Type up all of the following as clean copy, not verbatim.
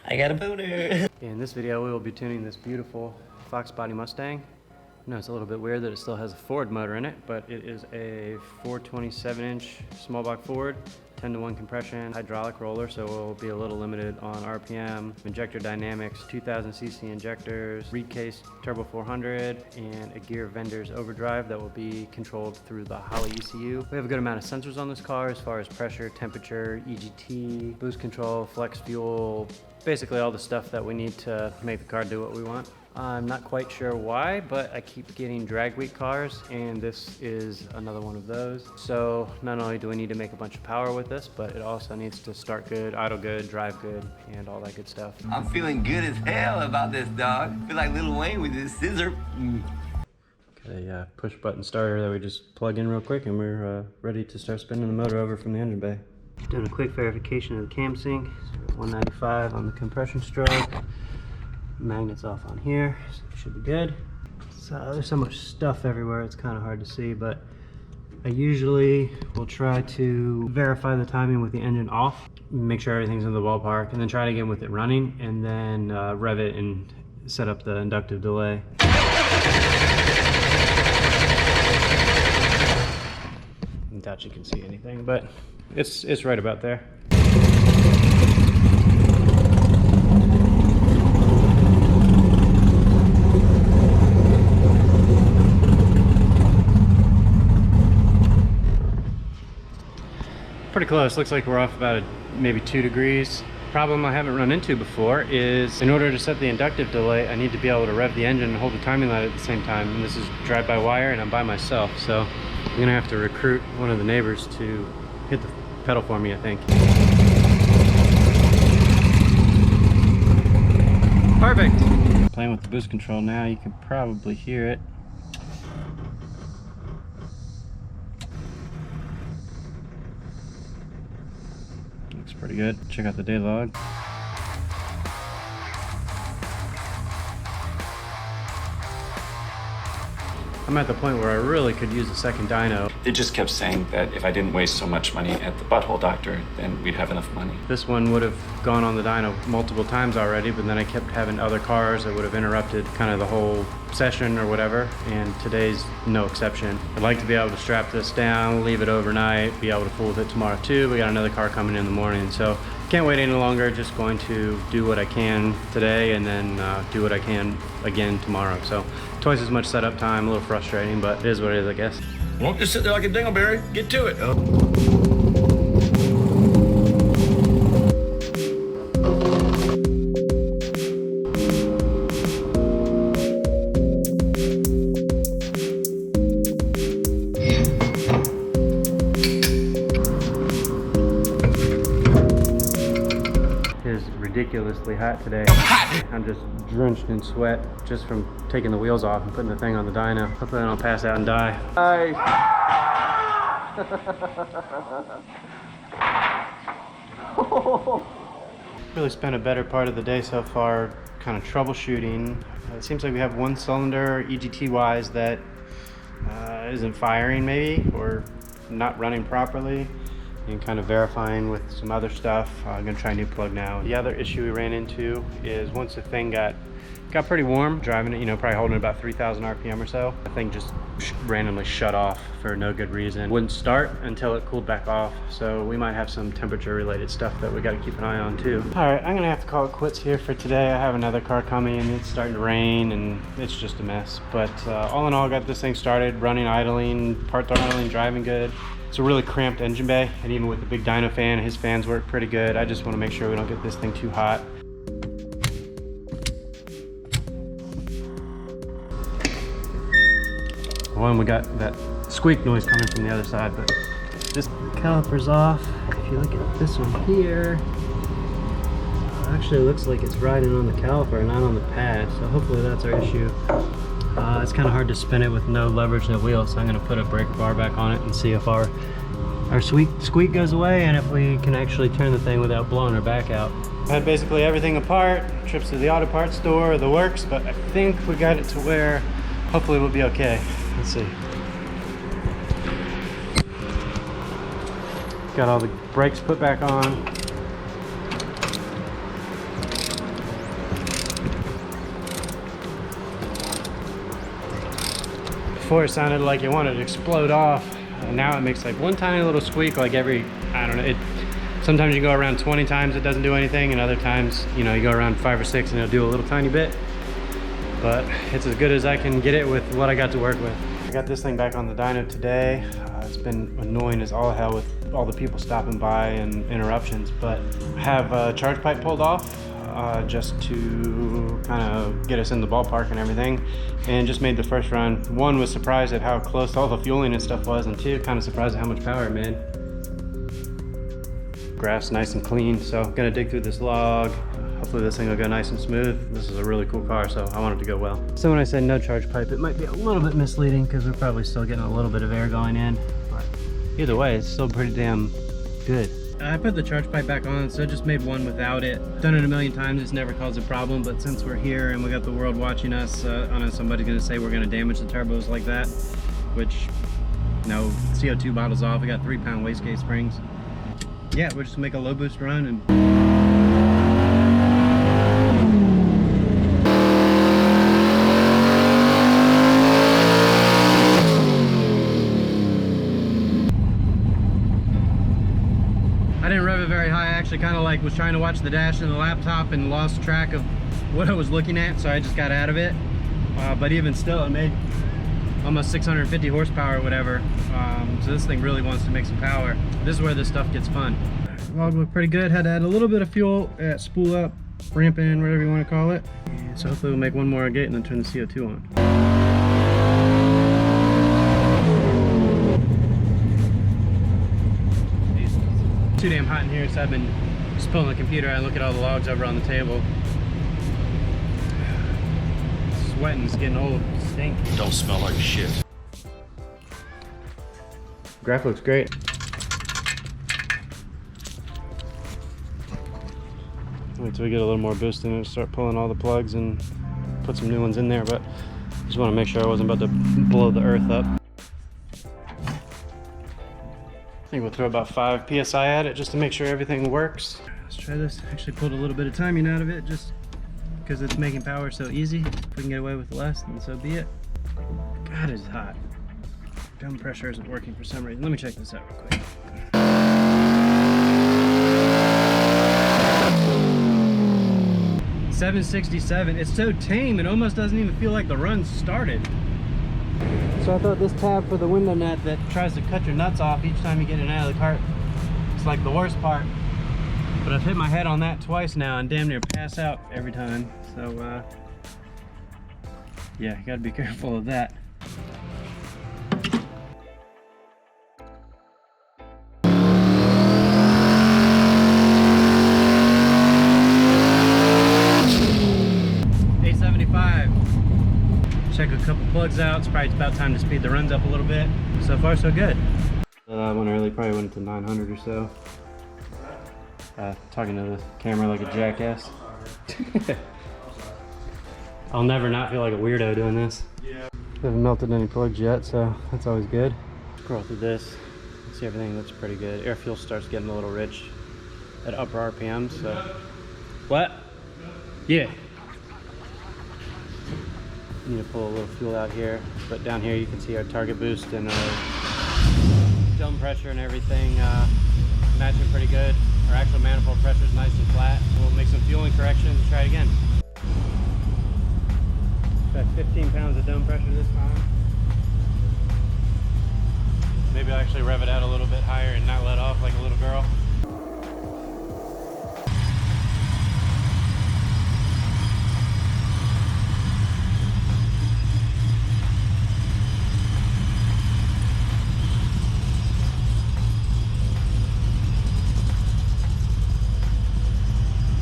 I got a boner. In this video, we will be tuning this beautiful Foxbody Mustang. I know it's a little bit weird that it still has a Ford motor in it, but it is a 427-inch small block Ford, 10-to-1 compression, hydraulic roller, so we'll be a little limited on RPM, injector dynamics, 2000cc injectors, recased turbo 400, and a gear vendor's overdrive that will be controlled through the Holley ECU. We have a good amount of sensors on this car as far as pressure, temperature, EGT, boost control, flex fuel, basically all the stuff that we need to make the car do what we want. I'm not quite sure why, but I keep getting DRAGWEEK cars, and this is another one of those. So not only do we need to make a bunch of power with this, but it also needs to start good, idle good, drive good, and all that good stuff. I'm feeling good as hell about this, dog. I feel like Lil Wayne with his scissor. Got a push button starter that we just plug in real quick, and we're ready to start spinning the motor over from the engine bay. Doing a quick verification of the cam sync. 195 on the compression stroke. Magnets off on here, so it should be good. So there's so much stuff everywhere, it's kind of hard to see, but I usually will try to verify the timing with the engine off, make sure everything's in the ballpark, and then try it again with it running, and then rev it and set up the inductive delay. I doubt you can see anything, but it's right about there. Pretty close. Looks like we're off about maybe 2 degrees. Problem I haven't run into before is in order to set the inductive delay, I need to be able to rev the engine and hold the timing light at the same time. And this is drive-by-wire, and I'm by myself, so I'm gonna have to recruit one of the neighbors to hit the pedal for me, I think. Perfect. Playing with the boost control now, you can probably hear it. Looks pretty good. Check out the day log. I'm at the point where I really could use a second dyno. They just kept saying that if I didn't waste so much money at the butthole doctor, then we'd have enough money. This one would have gone on the dyno multiple times already, but then I kept having other cars that would have interrupted kind of the whole session or whatever, and today's no exception. I'd like to be able to strap this down, leave it overnight, be able to fool with it tomorrow too. We got another car coming in the morning, so can't wait any longer. Just going to do what I can today and then do what I can again tomorrow. So twice as much setup time, a little frustrating, but it is what it is, I guess. Won't just sit there like a dingleberry. Get to it. Ridiculously hot today. I'm just drenched in sweat just from taking the wheels off and putting the thing on the dyno. Hopefully I don't pass out and die. Really spent a better part of the day so far kind of troubleshooting. It seems like we have one cylinder EGT wise that isn't firing maybe, or not running properly. And kind of verifying with some other stuff. I'm gonna try a new plug now. The other issue we ran into is once the thing got pretty warm, driving it, you know, probably holding about 3,000 RPM or so, the thing just randomly shut off for no good reason. Wouldn't start until it cooled back off. So we might have some temperature related stuff that we gotta keep an eye on too. All right, I'm gonna have to call it quits here for today. I have another car coming and it's starting to rain and it's just a mess. But all in all, got this thing started, running, idling, part throttling, driving good. It's a really cramped engine bay, and even with the big dyno fan, his fans work pretty good. I just want to make sure we don't get this thing too hot. One, we got that squeak noise coming from the other side, but this caliper's off. If you look at this one here, actually looks like it's riding on the caliper, not on the pad, so hopefully that's our issue. It's kind of hard to spin it with no leverage in the wheel, so I'm going to put a brake bar back on it and see if our squeak goes away and if we can actually turn the thing without blowing our back out. I had basically everything apart, trips to the auto parts store, the works, but I think we got it to where hopefully we'll be okay. Let's see. Got all the brakes put back on. Before it sounded like it wanted to explode off. Now it makes like one tiny little squeak, like every, I don't know, sometimes you go around 20 times it doesn't do anything, and other times, you know, you go around 5 or 6 and it'll do a little tiny bit. But it's as good as I can get it with what I got to work with. I got this thing back on the dyno today. It's been annoying as all hell with all the people stopping by and interruptions, but I have a charge pipe pulled off just to kind of get us in the ballpark and everything, and just made the first run. One, was surprised at how close all the fueling and stuff was, and two, kind of surprised at how much power it made. Graph's nice and clean, so I'm gonna dig through this log. Hopefully this thing will go nice and smooth. This is a really cool car, so I want it to go well. So when I said no charge pipe, it might be a little bit misleading because we're probably still getting a little bit of air going in. But either way, it's still pretty damn good. I put the charge pipe back on, so I just made one without it. Done it a million times, it's never caused a problem, but since we're here and we got the world watching us, I know somebody's gonna say we're gonna damage the turbos like that, which, no, CO2 bottles off. We got 3-pound wastegate springs. Yeah, we'll just make a low boost run and I didn't rev it very high. I actually kind of like was trying to watch the dash in the laptop and lost track of what I was looking at, so I just got out of it. But even still, it made almost 650 horsepower or whatever. So this thing really wants to make some power. This is where this stuff gets fun. Log looked pretty good. Had to add a little bit of fuel at spool up, ramp in, whatever you want to call it. And so hopefully we'll make one more gate and then turn the CO2 on. Too damn hot in here, so I've been just pulling the computer out and look at all the logs over on the table. Sweating, it's getting old, stink. Don't smell like shit. Graph looks great. Wait till we get a little more boost in it, start pulling all the plugs and put some new ones in there, but just want to make sure I wasn't about to blow the earth up. I think we'll throw about 5 PSI at it just to make sure everything works. Let's try this. Actually pulled a little bit of timing out of it just because it's making power so easy. If we can get away with less, then so be it. God, it's hot. Dome pressure isn't working for some reason. Let me check this out real quick. $767. It's so tame, it almost doesn't even feel like the run started. So I thought this tab for the window net that tries to cut your nuts off each time you get it out of the cart, it's like the worst part. But I've hit my head on that twice now and damn near pass out every time. So yeah, you gotta be careful of that. Check a couple plugs out. It's probably about time to speed the runs up a little bit. So far, so good. That one early probably went to 900 or so. Talking to the camera like a jackass. I'll never not feel like a weirdo doing this. Haven't melted any plugs yet, so that's always good. Scroll through this. See, everything looks pretty good. Air fuel starts getting a little rich at upper RPMs. So, what? Yeah. Need to pull a little fuel out here, but down here you can see our target boost and our dome pressure and everything matching pretty good. Our actual manifold pressure is nice and flat. We'll make some fueling corrections and try it again. Got 15 pounds of dome pressure this time. Maybe I'll actually rev it out a little bit higher and not let off like a little girl.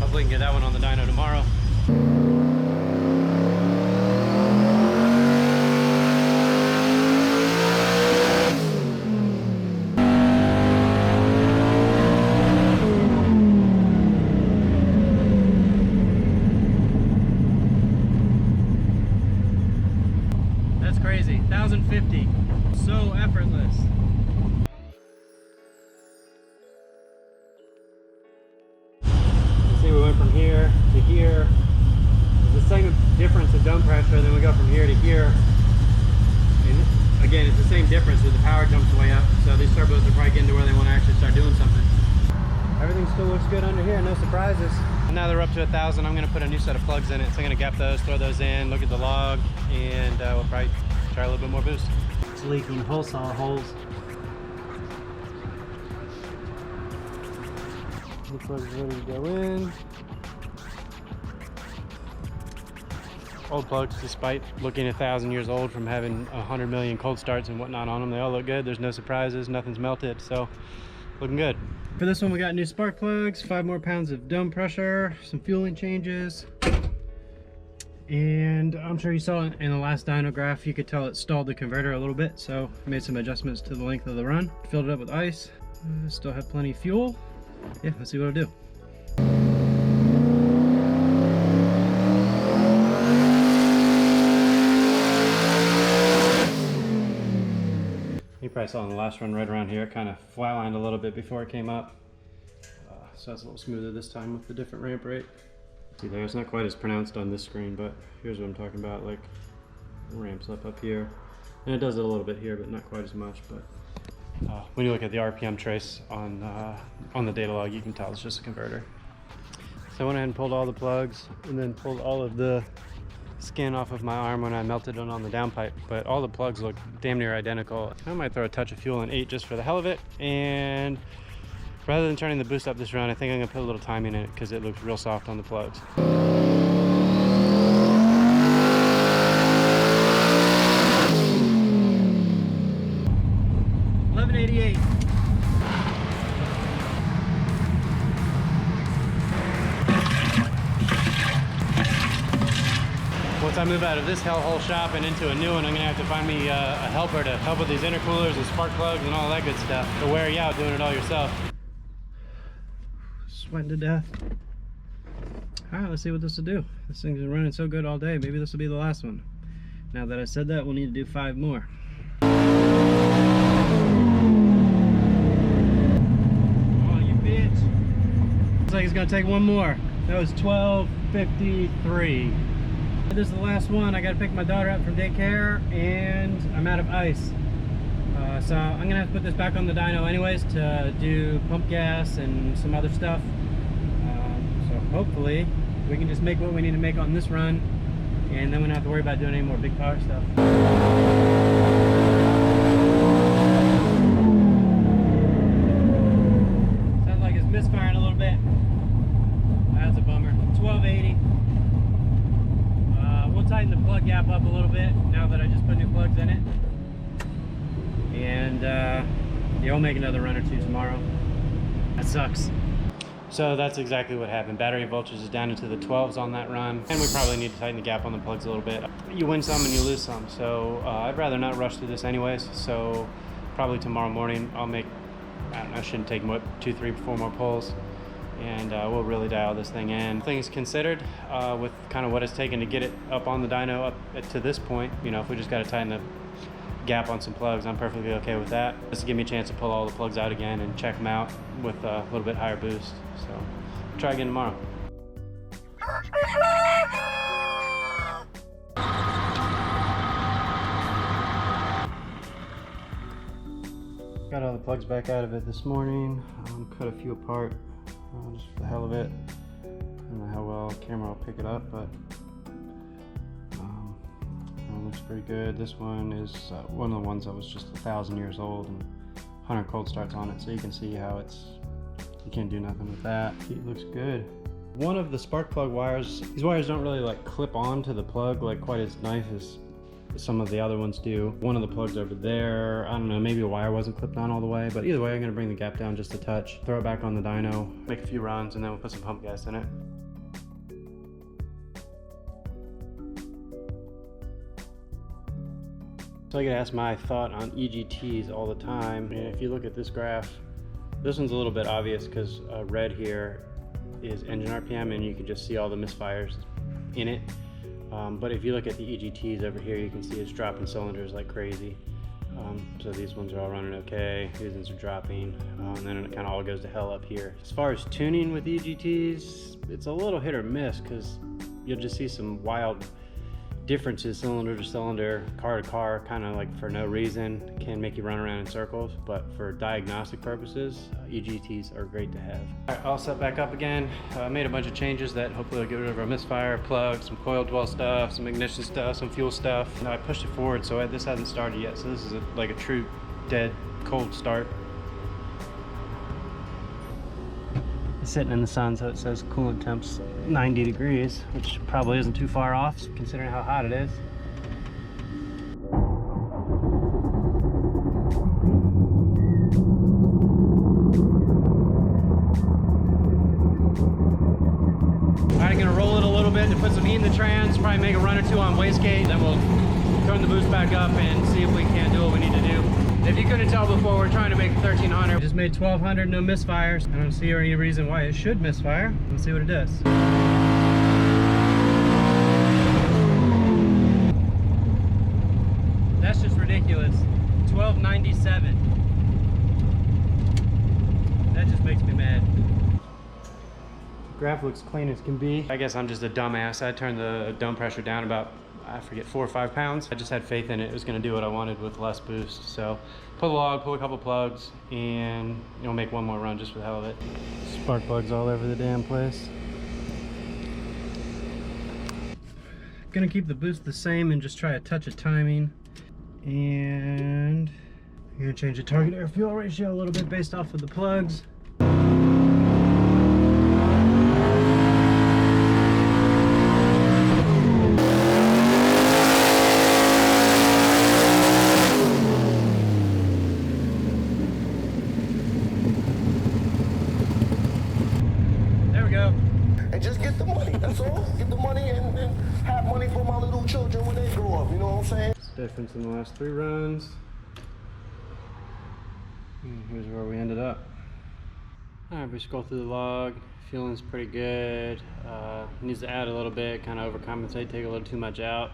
Hopefully we can get that one on the dyno tomorrow. That's crazy. 1,050. So effortless. We went from here to here. There's a second difference of dome pressure, then we go from here to here. And again, it's the same difference with the power jumps way up. So these turbos are probably getting to where they want to actually start doing something. Everything still looks good under here, no surprises. And now they're up to 1,000. I'm gonna put a new set of plugs in it. So I'm gonna gap those, throw those in, look at the log, and we'll probably try a little bit more boost. It's leaking hole saw holes. The plug's ready to go in. Old plugs, despite looking 1,000 years old from having 100 million cold starts and whatnot on them, they all look good. There's no surprises, nothing's melted, so looking good. For this one, we got new spark plugs, 5 more pounds of dome pressure, some fueling changes, and I'm sure you saw in the last dyno graph, you could tell it stalled the converter a little bit, so I made some adjustments to the length of the run. Filled it up with ice, still have plenty of fuel. Yeah, let's see what it'll do. You probably saw in the last run right around here, it kind of flatlined a little bit before it came up. So it's a little smoother this time with the different ramp rate. See there, it's not quite as pronounced on this screen, but here's what I'm talking about, like ramps up here. And it does it a little bit here, but not quite as much. But when you look at the RPM trace on the data log, you can tell it's just a converter. So I went ahead and pulled all the plugs and then pulled all of the skin off of my arm when I melted it on the downpipe, but all the plugs look damn near identical. I might throw a touch of fuel in 8 just for the hell of it, and rather than turning the boost up this run, I think I'm gonna put a little timing in it because it looks real soft on the plugs. 1188. Once I move out of this hellhole shop and into a new one, I'm gonna have to find me a helper to help with these intercoolers and spark plugs and all that good stuff. To wear you out doing it all yourself. Sweating to death. All right, let's see what this will do. This thing's been running so good all day. Maybe this will be the last one. Now that I said that, we'll need to do 5 more. Oh, you bitch. Looks like it's gonna take one more. That was 12:53. This is the last one. I gotta pick my daughter up from daycare and I'm out of ice. So I'm gonna have to put this back on the dyno anyways to do pump gas and some other stuff. So hopefully we can just make what we need to make on this run, and then we don't have to worry about doing any more big power stuff. Sounds like it's misfiring a little bit. That's a bummer. 1280. We'll tighten the plug gap up a little bit now that I just put new plugs in it. And yeah, we'll make another run or two tomorrow. That sucks. So that's exactly what happened. Battery voltage is down into the 12s on that run, and we probably need to tighten the gap on the plugs a little bit. You win some and you lose some, so I'd rather not rush through this anyways. So probably tomorrow morning I'll make, I don't know, shouldn't take more, 2, 3, 4 more pulls, and we'll really dial this thing in. Things considered, with kind of what it's taken to get it up on the dyno up to this point, you know, if we just got to tighten the gap on some plugs, I'm perfectly okay with that. This will give me a chance to pull all the plugs out again and check them out with a little bit higher boost. So try again tomorrow. Got all the plugs back out of it this morning. Cut a few apart just for the hell of it. I don't know how well the camera will pick it up, but it looks pretty good. This one is one of the ones that was just 1,000 years old and 100 cold starts on it, so you can see how you can't do nothing with that. It looks good. One of the spark plug wires, these wires don't really like clip on to the plug like quite as nice as some of the other ones do. One of the plugs over there, I don't know, maybe a wire wasn't clipped on all the way, but either way I'm gonna bring the gap down just a touch, throw it back on the dyno, make a few runs, and then we'll put some pump gas in it. So I get asked my thought on EGTs all the time, and if you look at this graph, this one's a little bit obvious because red here is engine RPM, and you can just see all the misfires in it. But if you look at the EGTs over here, you can see it's dropping cylinders like crazy. So these ones are all running okay, these ones are dropping, and then it kind of all goes to hell up here. As far as tuning with EGTs, it's a little hit or miss because you'll just see some wild differences cylinder to cylinder, car to car, kind of like for no reason, can make you run around in circles, but for diagnostic purposes, EGTs are great to have. All right, all set back up again. I made a bunch of changes that hopefully will get rid of our misfire, plugs, some coil dwell stuff, some ignition stuff, some fuel stuff. Now I pushed it forward, so this hasn't started yet, so this is like a true dead cold start. It's sitting in the sun, so it says coolant temps 90 degrees, which probably isn't too far off considering how hot it is. Alright, I'm gonna roll it a little bit to put some heat in the trans, probably make a run or two on wastegate, then we'll turn the boost back up and see if we can do what we need to do. If you couldn't tell before, we're trying to make 1300. Just made 1200, no misfires. I don't see any reason why it should misfire. Let's see what it does. That's just ridiculous. 1297. That just makes me mad. Graph looks clean as can be. I guess I'm just a dumbass. I turned the dome pressure down about, I forget, 4 or 5 pounds. I just had faith in it. It was gonna do what I wanted with less boost. So pull the log, pull a couple plugs, and make one more run just for the hell of it. Spark plugs all over the damn place. Gonna keep the boost the same and just try a touch of timing. And I'm gonna change the target air fuel ratio a little bit based off of the plugs. And just get the money, that's all. Get the money and have money for my little children when they grow up, you know what I'm saying? Difference in the last 3 runs. And here's where we ended up. Alright, we scroll through the log. Feeling's pretty good. Needs to add a little bit, kind of overcompensate, take a little too much out.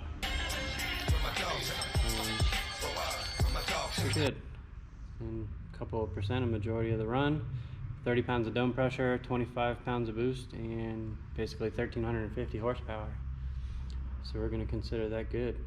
Pretty good. And a couple of percent, a majority of the run. 30 pounds of dome pressure, 25 pounds of boost, and basically 1,350 horsepower. So we're going to consider that good.